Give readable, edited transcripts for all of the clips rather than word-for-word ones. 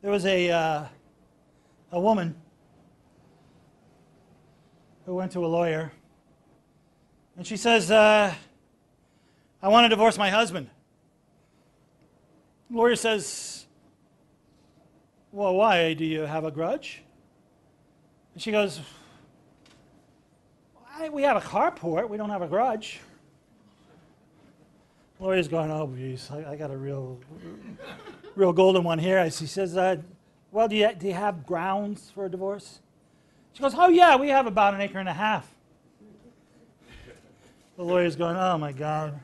There was a woman who went to a lawyer, and she says, I want to divorce my husband. The lawyer says, well, why? Do you have a grudge? And she goes, we have a carport. We don't have a grudge. The lawyer's going, oh, geez, I got a real golden one here. She says, well, do you have grounds for a divorce? She goes, oh, yeah, we have about 1.5 acres. The lawyer's going, oh, my God.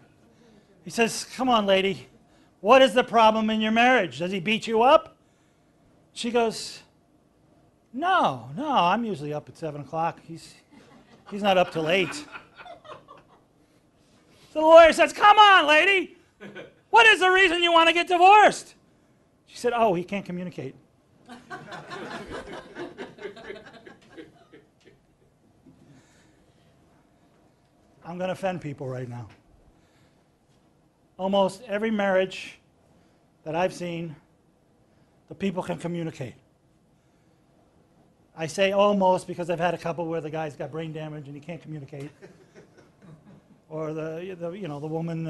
He says, come on, lady. What is the problem in your marriage? Does he beat you up? She goes, no, I'm usually up at 7 o'clock. He's not up till 8. So the lawyer says, come on, lady. What is the reason you want to get divorced? She said, oh, he can't communicate. I'm going to offend people right now. Almost every marriage that I've seen, the people can communicate. I say almost because I've had a couple where the guy's got brain damage and he can't communicate. Or the woman,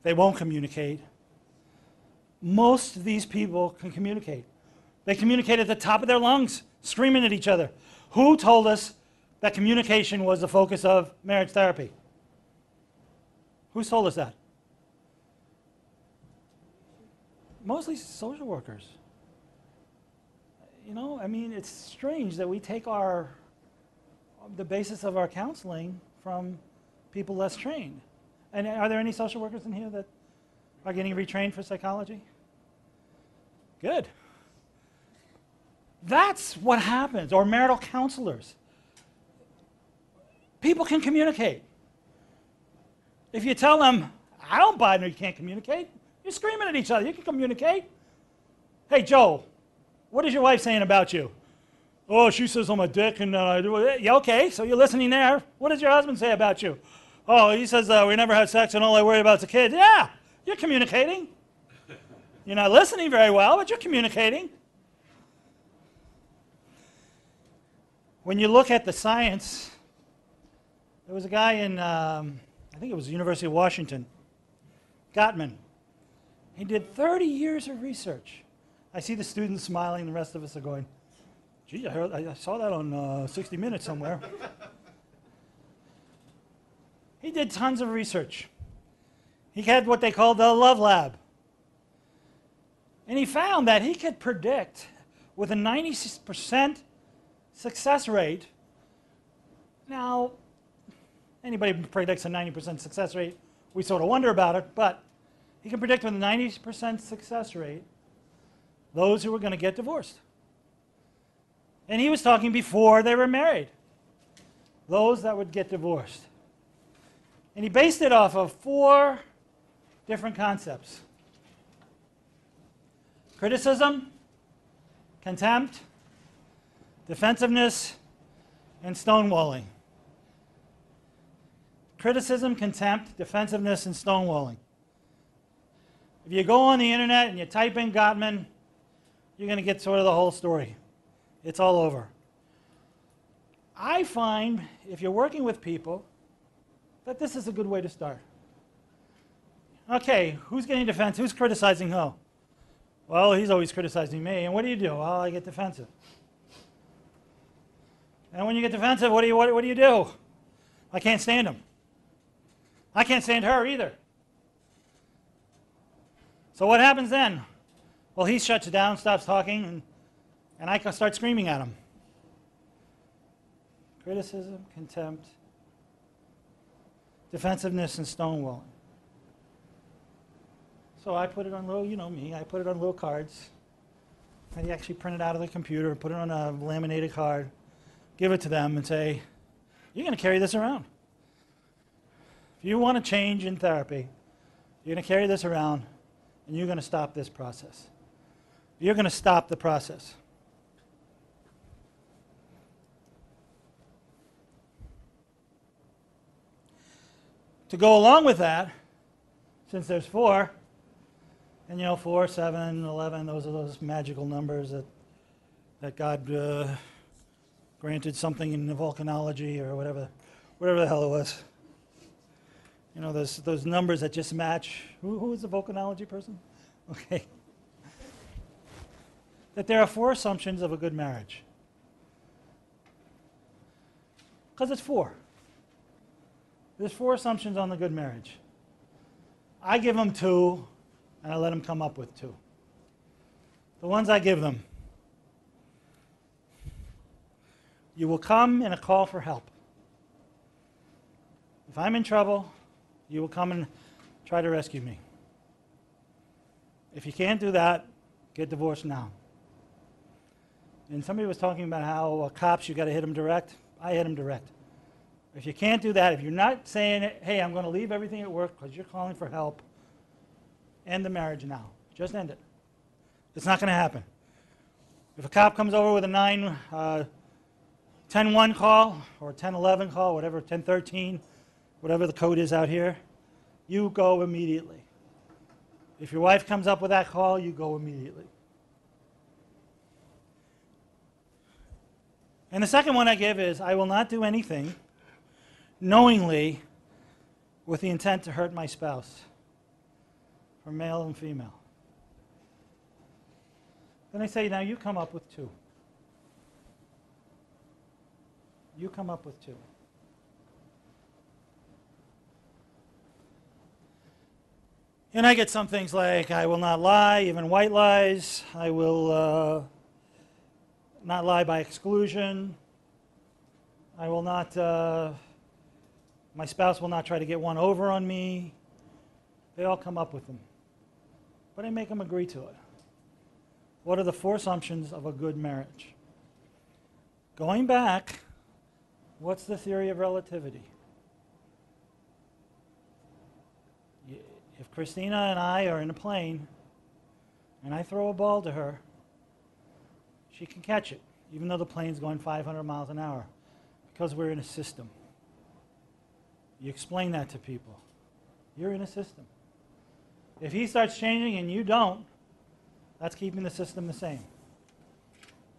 they won't communicate. Most of these people can communicate. They communicate at the top of their lungs, screaming at each other. Who told us that communication was the focus of marriage therapy? Who's told us that? Mostly social workers. It's strange that we take the basis of our counseling from people less trained. And are there any social workers in here that are getting retrained for psychology? Good. That's what happens. Or marital counselors. People can communicate. If you tell them, I don't buy it, you can't communicate, you're screaming at each other. You can communicate. Hey, Joe, what is your wife saying about you? Oh, she says I'm a dick and I do it. Yeah, okay, so you're listening there. What does your husband say about you? Oh, he says we never had sex and all I worry about is the kids. Yeah, you're communicating. You're not listening very well, but you're communicating. When you look at the science, there was a guy in, I think it was the University of Washington, Gottman. He did 30 years of research. I see the students smiling, the rest of us are going, gee, I saw that on 60 Minutes somewhere. He did tons of research. He had what they called the Love Lab. And he found that he could predict with a 90% success rate. Now, anybody who predicts a 90% success rate, we sort of wonder about it, but he can predict with a 90% success rate those who were going to get divorced. And he was talking before they were married. Those that would get divorced. And he based it off of 4 different concepts. Criticism, contempt, defensiveness, and stonewalling. Criticism, contempt, defensiveness, and stonewalling. If you go on the internet and you type in Gottman, you're going to get sort of the whole story. It's all over. I find, if you're working with people, that this is a good way to start. Okay, who's getting defensive? Who's criticizing who? Well, he's always criticizing me. And what do you do? Well, I get defensive. And when you get defensive, what do you do? I can't stand him. I can't stand her either. So what happens then? Well, he shuts down, stops talking, and I can start screaming at him. Criticism, contempt, defensiveness, and stonewalling. So I put it on little, I put it on little cards. I actually print it out of the computer, put it on a laminated card, give it to them and say, you're going to carry this around. If you want to change in therapy, you're going to carry this around and you're going to stop this process. You're going to stop the process. To go along with that, since there's 4, And 4, 7, 11, those are those magical numbers that God granted something in the volcanology or whatever the hell it was. Those numbers that just match. Who is the volcanology person? Okay. That there are 4 assumptions of a good marriage. Because it's 4. There's 4 assumptions on the good marriage. I give them 2, and I let them come up with 2. The ones I give them. You will come in a call for help. If I'm in trouble, you will come and try to rescue me. If you can't do that, get divorced now. And somebody was talking about how cops, you got to hit them direct. I hit them direct. If you can't do that, if you're not saying, hey, I'm going to leave everything at work because you're calling for help, end the marriage now. Just end it. It's not going to happen. If a cop comes over with a 10-1 call or 10-11 call, whatever, 10-13, whatever the code is out here, you go immediately. If your wife comes up with that call, you go immediately. And the second one I give is, I will not do anything knowingly with the intent to hurt my spouse, for male and female. Then I say, now you come up with 2. You come up with 2. And I get some things like, I will not lie, even white lies. I will not lie by exclusion. I will not, my spouse will not try to get one over on me. They all come up with them. But I make them agree to it. What are the 4 assumptions of a good marriage? Going back, what's the theory of relativity? If Christina and I are in a plane and I throw a ball to her, she can catch it, even though the plane's going 500 miles an hour, because we're in a system. You explain that to people. You're in a system. If he starts changing and you don't, that's keeping the system the same.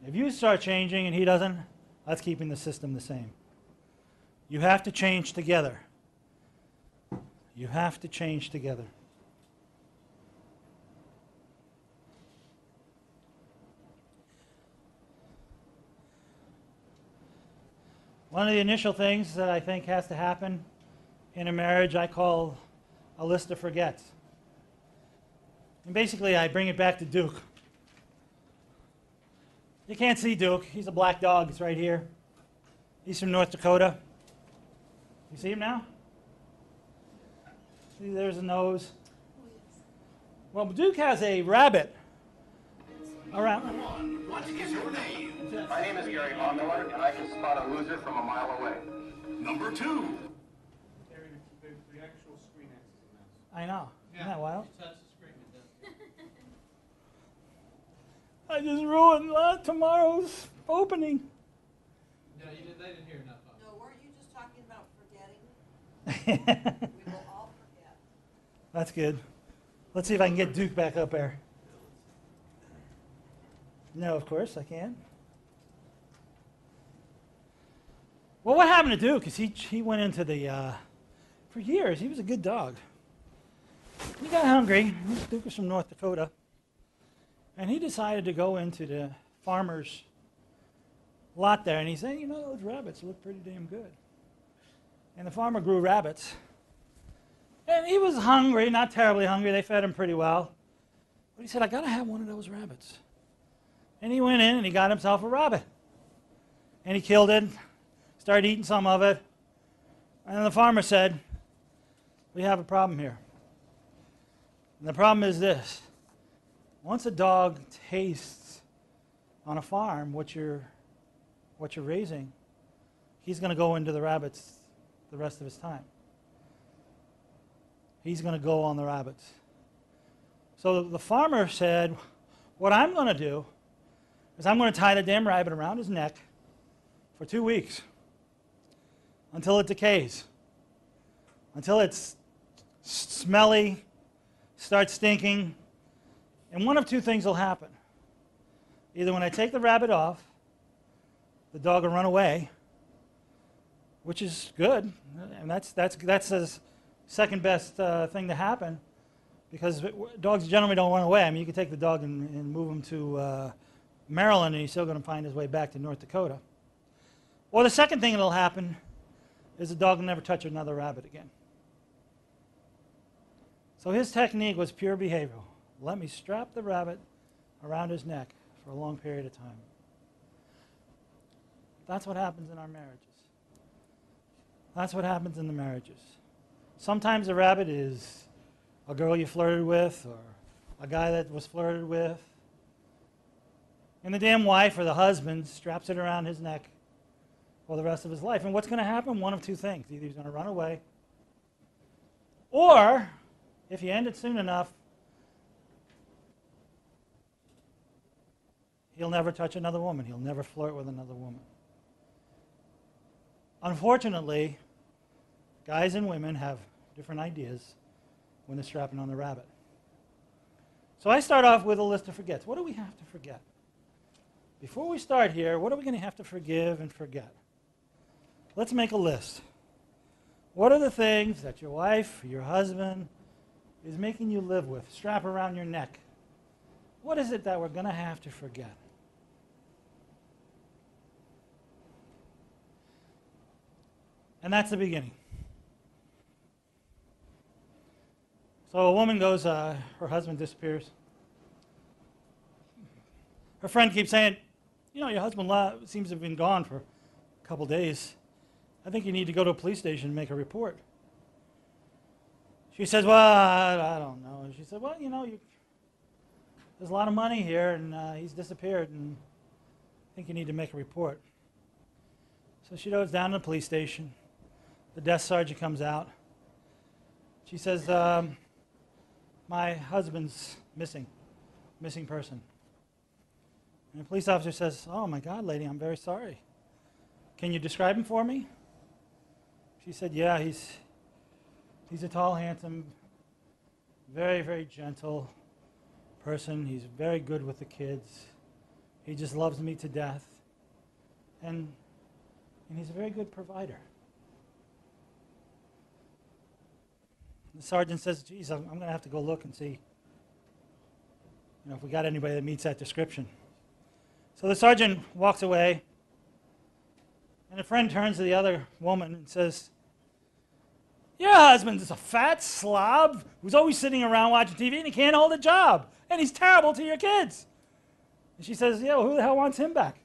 If you start changing and he doesn't, that's keeping the system the same. You have to change together. You have to change together. One of the initial things that I think has to happen in a marriage, I call a list of forgets. And basically, I bring it back to Duke. You can't see Duke. He's a black dog. He's right here. He's from North Dakota. You see him now? See, there's a nose. Well, Duke has a rabbit around. What is your name? My name is Gary Miller, and I can spot a loser from a mile away. Number 2. The actual screen X is a mess. I know. Isn't that wild? You touch the screen, it does. I just ruined tomorrow's opening. No, they didn't hear enough of it. No, weren't you just talking about forgetting? We will all forget. That's good. Let's see if I can get Duke back up there. No, of course I can. Well, what happened to Duke is he went into the, for years, he was a good dog. He got hungry. Duke was from North Dakota. And he decided to go into the farmer's lot there. And he said, those rabbits look pretty damn good. And the farmer grew rabbits. And he was hungry, not terribly hungry. They fed him pretty well. But he said, I got to have one of those rabbits. And he went in and he got himself a rabbit. And he killed it, started eating some of it. And then the farmer said, we have a problem here. And the problem is this. Once a dog tastes on a farm what you're raising, he's going to go into the rabbits the rest of his time. He's going to go on the rabbits. So the farmer said, what I'm going to do is I'm going to tie the damn rabbit around his neck for 2 weeks until it decays, until it's smelly, starts stinking, And one of two things will happen. Either when I take the rabbit off, the dog will run away, which is good, and that's the second best thing to happen, because dogs generally don't run away. I mean, you can take the dog and move him to Maryland, and he's still going to find his way back to North Dakota. Or the second thing that'll happen is the dog will never touch another rabbit again. So his technique was pure behavioral. Let me strap the rabbit around his neck for a long period of time. That's what happens in our marriages. That's what happens in the marriages. Sometimes the rabbit is a girl you flirted with or a guy that was flirted with. And the damn wife or the husband straps it around his neck for the rest of his life. And what's going to happen? One of two things. Either he's going to run away, or if you end it soon enough, he'll never touch another woman. He'll never flirt with another woman. Unfortunately, guys and women have different ideas when they're strapping on the rabbit. So I start off with a list of forgets. What do we have to forget? Before we start here, what are we going to have to forgive and forget? Let's make a list. What are the things that your wife, your husband, is making you live with, strap around your neck? What is it that we're going to have to forget? And that's the beginning. So a woman goes, her husband disappears. Her friend keeps saying, you know, your husband seems to have been gone for a couple days. I think you need to go to a police station and make a report. She says, well, I don't know. And she said, well, you know, there's a lot of money here, and he's disappeared, and I think you need to make a report. So she goes down to the police station. The desk sergeant comes out. She says, my husband's missing person. And the police officer says, oh my God, lady, I'm very sorry. Can you describe him for me? She said, yeah, he's a tall, handsome, very, very gentle person. He's very good with the kids. He just loves me to death. And he's a very good provider. The sergeant says, geez, I'm going to have to go look and see if we got anybody that meets that description. So the sergeant walks away, and a friend turns to the other woman and says, your husband is a fat slob who's always sitting around watching TV and he can't hold a job, and he's terrible to your kids. And she says, yeah, well, who the hell wants him back?